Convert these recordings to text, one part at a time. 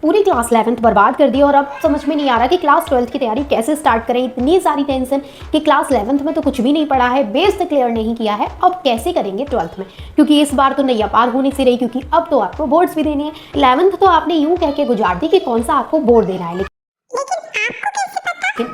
पूरी class 11th बर्बाद कर दी और अब समझ में नहीं आ रहा कि क्लास 12th की तैयारी कैसे स्टार्ट करें। इतनी सारी टेंशन कि क्लास 11th में तो कुछ भी नहीं पढ़ा है, बेस तक क्लियर नहीं किया है, अब कैसे करेंगे 12th में, क्योंकि इस बार तो नैया पार होने से रही, क्योंकि अब तो आपको बोर्ड्स भी देने हैं। 11th तो आपने यूं कह के गुजार दी कि कौन सा आपको बोर्ड देना है, लेकिन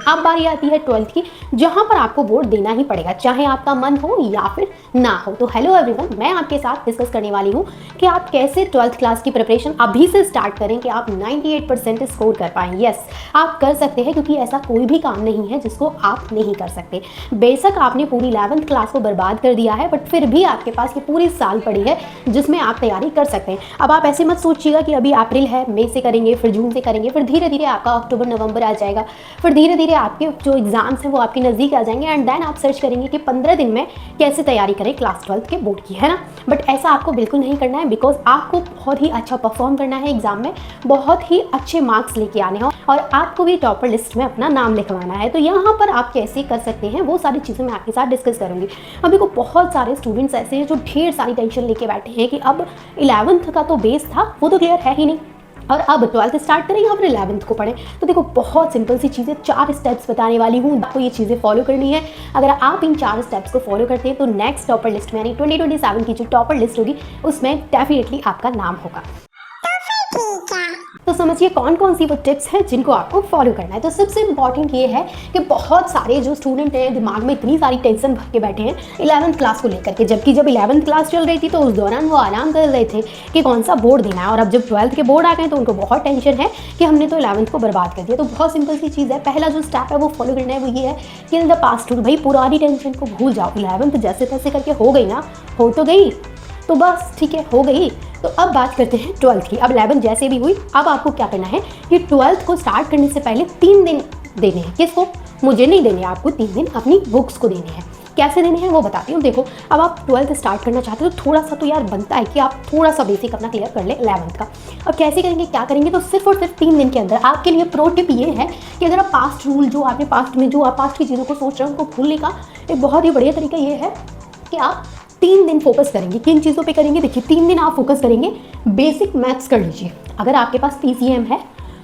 अब बारी आती है 12th की, जहां पर आपको बोर्ड देना ही पड़ेगा, चाहे आपका मन हो या फिर ना हो। तो हेलो एवरीवन, मैं आपके साथ डिस्कस करने वाली हूं कि आप कैसे 12th क्लास की प्रिपरेशन अभी से स्टार्ट करें कि आप 98% स्कोर कर पाएं। यस, आप कर सकते हैं, क्योंकि ऐसा कोई भी काम नहीं है जिसको आप नहीं कर सकते। बेशक आपने पूरी 11th क्लास को बर्बाद कर दिया है, बट फिर भी आपके पास ये पूरी साल पड़ी है जिसमें आप तैयारी कर सकते हैं। अब आप ऐसे मत सोचिएगा कि अभी अप्रैल है, मई से करेंगे, फिर जून से करेंगे, फिर धीरे धीरे आपका अक्टूबर नवंबर आ जाएगा, फिर धीरे धीरे आपके जो एग्जाम्स हैं वो आपके नज़दीक आ जाएंगे, एंड देन आप सर्च करेंगे कि 15 दिन में कैसे तैयारी करें क्लास 12th के बोर्ड की, है ना। बट ऐसा आपको बिल्कुल नहीं करना है, बिकॉज आपको बहुत ही अच्छा परफॉर्म करना है एग्जाम में, बहुत ही अच्छे मार्क्स लेके आने हैं और आपको भी टॉपर लिस्ट में अपना नाम लिखवाना है। तो यहाँ पर आप कैसे कर सकते हैं वो सारी चीज़ें मैं आपके साथ डिस्कस करूँगी। अभी को बहुत सारे स्टूडेंट्स ऐसे हैं जो ढेर सारी टेंशन लेके बैठे हैं कि अब 11th का तो बेस था वो तो क्लियर है ही नहीं, और अब 12th स्टार्ट करें या फिर 11th को पढ़ें। तो देखो, बहुत सिंपल सी चीज़ें, 4 स्टेप्स बताने वाली हूँ, आपको ये चीज़ें फॉलो करनी है। अगर आप इन 4 स्टेप्स को फॉलो करते हैं तो नेक्स्ट टॉपर लिस्ट में, यानी 2027 की जो टॉपर लिस्ट होगी उसमें डेफिनेटली आपका नाम होगा। तो समझिए कौन कौन सी वो टिप्स हैं जिनको आपको फॉलो करना है। तो सबसे इंपॉर्टेंट ये है कि बहुत सारे जो स्टूडेंट हैं दिमाग में इतनी सारी टेंशन भर के बैठे हैं 11th क्लास को लेकर के, जबकि जब 11th क्लास चल रही थी तो उस दौरान वो आराम कर रहे थे कि कौन सा बोर्ड देना है, और अब जब 12th के बोर्ड आ गए तो उनको बहुत टेंशन है कि हमने तो 11th को बर्बाद कर दिया। तो बहुत सिंपल सी चीज़ है, पहला जो स्टेप है वो फॉलो करना है, वो ये है कि इन द पास्ट रूल, भाई पुरानी टेंशन को भूल जाओ। 11th जैसे तैसे करके हो गई ना, हो तो गई तो बस ठीक है, हो गई। तो अब बात करते हैं 12th की। अब 11th जैसे भी हुई, अब आपको क्या करना है कि 12th को स्टार्ट करने से पहले 3 दिन देने हैं। किसको? मुझे नहीं देने, आपको 3 दिन अपनी बुक्स को देने हैं। कैसे देने हैं वो बताती हूँ। देखो, अब आप 12th स्टार्ट करना चाहते हो तो थोड़ा सा तो यार बनता है कि आप थोड़ा सा बेसिक अपना क्लियर कर ले 11th का। अब कैसे करेंगे, क्या करेंगे? तो सिर्फ और सिर्फ 3 दिन के अंदर आपके लिए प्रो टिप ये है कि अगर आप पास्ट रूल, जो आपने पास्ट में जो आप पास्ट की चीज़ों को सोच रहे हो उनको भूलने का एक बहुत ही बढ़िया तरीका ये है कि आप 3 दिन फोकस करेंगे। किन चीज़ों पे करेंगे? देखिए, 3 दिन आप फोकस करेंगे, बेसिक मैथ्स कर लीजिए। अगर आपके पास पीसीएम है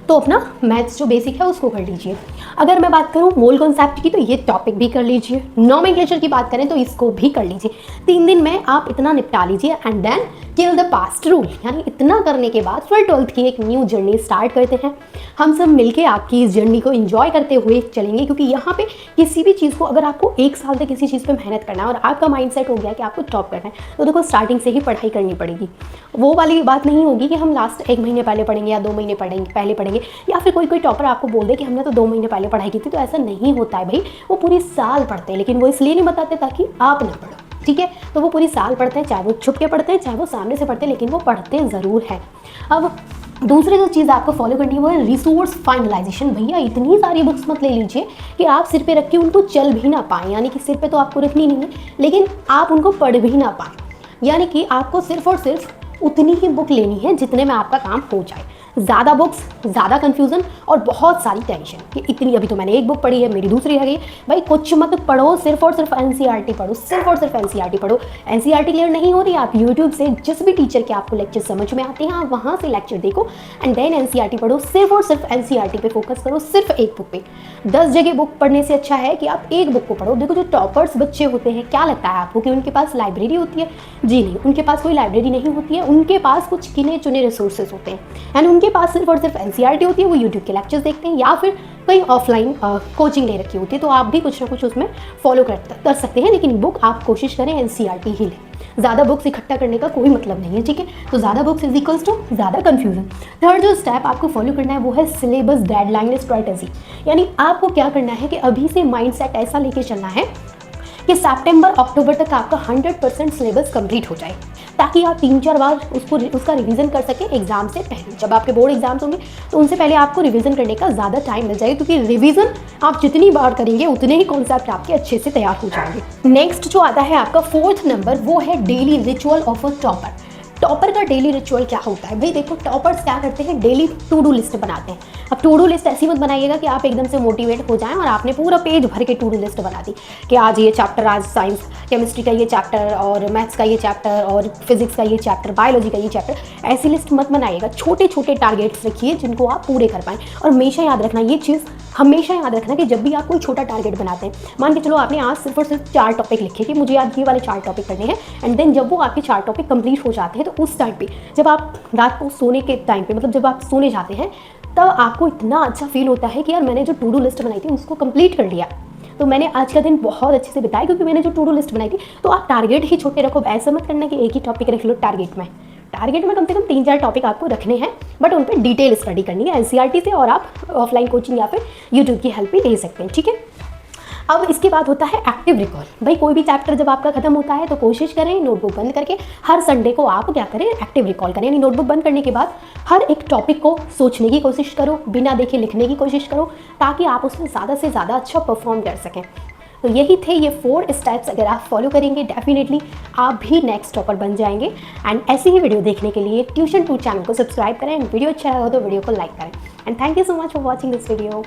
तो अपना मैथ्स जो बेसिक है उसको कर लीजिए। अगर मैं बात करूँ मोल कॉन्सेप्ट की तो ये टॉपिक भी कर लीजिए। नॉमेनक्लेचर की बात करें तो इसको भी कर लीजिए। 3 दिन में आप इतना निपटा लीजिए and then kill the past rule. यानी इतना करने के बाद फिर 12th की एक न्यू जर्नी स्टार्ट करते हैं। हम सब मिलके आपकी इस जर्नी को एंजॉय करते हुए चलेंगे, क्योंकि यहाँ पे किसी भी चीज़ को, अगर आपको 1 साल तक किसी चीज़ पे मेहनत करना है और आपका माइंडसेट हो गया कि आपको टॉप करना है, तो देखो स्टार्टिंग से ही पढ़ाई करनी पड़ेगी। वो वाली बात नहीं होगी कि हम लास्ट 1 महीने पहले पढ़ेंगे या 2 महीने पहले पढ़ेंगे, या फिर कोई टॉपर आपको बोल दे कि हमने तो 2 महीने पहले पढ़ाई की थी। तो ऐसा नहीं होता है भाई, वो पूरी साल पढ़ते हैं, लेकिन वो इसलिए नहीं बताते ताकि आप ना पढ़ो, ठीक है। तो वो पूरी साल पढ़ते हैं, चाहे वो छुप के पढ़ते हैं चाहे वो सामने से पढ़ते हैं, लेकिन वो पढ़ते ज़रूर हैं। अब दूसरी जो चीज़ आपको फॉलो करनी है वो है रिसोर्स फाइनलाइजेशन। भैया इतनी सारी बुक्स मत ले लीजिए कि आप सिर पे रख के उनको चल भी ना पाएँ, यानी कि सिर पे तो आपको रखनी नहीं है लेकिन आप उनको पढ़ भी ना पाएँ। यानी कि आपको सिर्फ और सिर्फ उतनी ही बुक लेनी है जितने में आपका काम हो जाए। ज़्यादा बुक्स, ज़्यादा कन्फ्यूज़न और बहुत सारी टेंशन कि इतनी, अभी तो मैंने एक बुक पढ़ी है, मेरी दूसरी है गई। भाई कुछ मत पढ़ो, सिर्फ और सिर्फ एनसीईआरटी पढ़ो, सिर्फ और सिर्फ एनसीईआरटी पढ़ो। एनसीईआरटी क्लियर नहीं हो रही, आप यूट्यूब से जिस भी टीचर के आपको लेक्चर समझ में आते हैं आप वहाँ से लेक्चर देखो एंड देन एनसीईआरटी पढ़ो। सिर्फ और सिर्फ एनसीईआरटी पे फोकस करो, सिर्फ एक बुक पे। 10 जगह बुक पढ़ने से अच्छा है कि आप एक बुक को पढ़ो। देखो, जो टॉपर्स बच्चे होते हैं, क्या लगता है आपको कि उनके पास लाइब्रेरी होती है? जी नहीं, उनके पास कोई लाइब्रेरी नहीं होती है। उनके पास कुछ गिने चुने रिसोर्सेज होते हैं एंड उनके पास सिर्फ और सिर्फ एनसीईआरटी होती है। वो यूट्यूब के लेक्चर्स देखते हैं या फिर कहीं ऑफलाइन कोचिंग ले रखी होती है, तो आप भी कुछ ना कुछ उसमें फॉलो कर सकते हैं, लेकिन बुक आप कोशिश करें एनसीईआरटी ही लें। ज़्यादा बुक्स इकट्ठा करने का कोई मतलब नहीं है, ठीक है। तो ज़्यादा बुक्स इज इक्वल्स टू ज़्यादा कन्फ्यूजन। थर्ड जो स्टेप आपको फॉलो करना है वो है सिलेबस डेडलाइन स्ट्रेटजी। यानी आपको क्या करना है कि अभी से माइंडसेट ऐसा लेके चलना है कि सितंबर अक्टूबर तक आपका 100% सिलेबस कंप्लीट हो जाए, ताकि आप 3-4 बार उसका रिवीजन कर सकें एग्जाम से पहले। जब आपके बोर्ड एग्जाम्स होंगे तो उनसे पहले आपको रिवीजन करने का ज़्यादा टाइम मिल जाएगा, क्योंकि रिवीजन आप जितनी बार करेंगे उतने ही कॉन्सेप्ट आपके अच्छे से तैयार हो जाएंगे। नेक्स्ट जो आता है आपका 4th नंबर, वो है daily ritual of a topper. Topper का डेली रिचुअल क्या होता है? भाई देखो, टॉपर्स क्या करते हैं, डेली टू डू लिस्ट बनाते हैं। अब टू डू लिस्ट ऐसी मत बनाइएगा कि आप एकदम से मोटिवेट हो जाएं और आपने पूरा पेज भर के टू डू लिस्ट बना दी कि आज ये चैप्टर, आज साइंस केमिस्ट्री का ये चैप्टर, और मैथ्स का ये चैप्टर, और फिजिक्स का ये चैप्टर, बायोलॉजी का ये चैप्टर। ऐसी लिस्ट मत बनाइएगा। छोटे छोटे टारगेट्स रखिए जिनको आप पूरे कर पाएँ। और हमेशा याद रखना, ये चीज़ हमेशा याद रखना कि जब भी आप कोई छोटा टारगेट बनाते हैं, मान के चलो आपने आज सिर्फ और सिर्फ 4 टॉपिक लिखे कि मुझे आज ये वाले 4 टॉपिक करने हैं, एंड देन जब वो आपके 4 टॉपिक कंप्लीट हो जाते हैं तो उस टाइम पे जब आप रात को सोने के टाइम पे, मतलब जब आप सोने जाते हैं, तब आपको इतना अच्छा फील होता है कि यार मैंने जो टू डू लिस्ट बनाई थी उसको कंप्लीट कर लिया, तो मैंने आज का दिन बहुत अच्छे से बिताया क्योंकि मैंने जो टू डू लिस्ट बनाई थी। तो आप टारगेट ही छोटे रखो। ऐसा मत करना कि एक ही टॉपिक रख लो टारगेट में। टारगेट में कम से कम 3-4 टॉपिक आपको रखने हैं, बट उन पर डिटेल स्टडी करनी है एनसीईआरटी से, और आप ऑफलाइन कोचिंग या फिर यूट्यूब की हेल्प भी ले सकते हैं, ठीक है। अब इसके बाद होता है एक्टिव रिकॉल। भाई कोई भी चैप्टर जब आपका खत्म होता है तो कोशिश करें नोटबुक बंद करके हर संडे को आप क्या करें, एक्टिव रिकॉल करें। यानी नोटबुक बंद करने के बाद हर एक टॉपिक को सोचने की कोशिश करो, बिना देखे लिखने की कोशिश करो, ताकि आप उसमें ज़्यादा से ज़्यादा अच्छा परफॉर्म कर सकें। तो यही थे ये 4 स्टेप्स। अगर आप फॉलो करेंगे डेफिनेटली आप भी नेक्स्ट टॉपर बन जाएंगे। एंड ऐसी ही वीडियो देखने के लिए ट्यूशन 2 चैनल को सब्सक्राइब करें। वीडियो अच्छा लगा तो वीडियो को लाइक करें। And thank you so much for watching this video.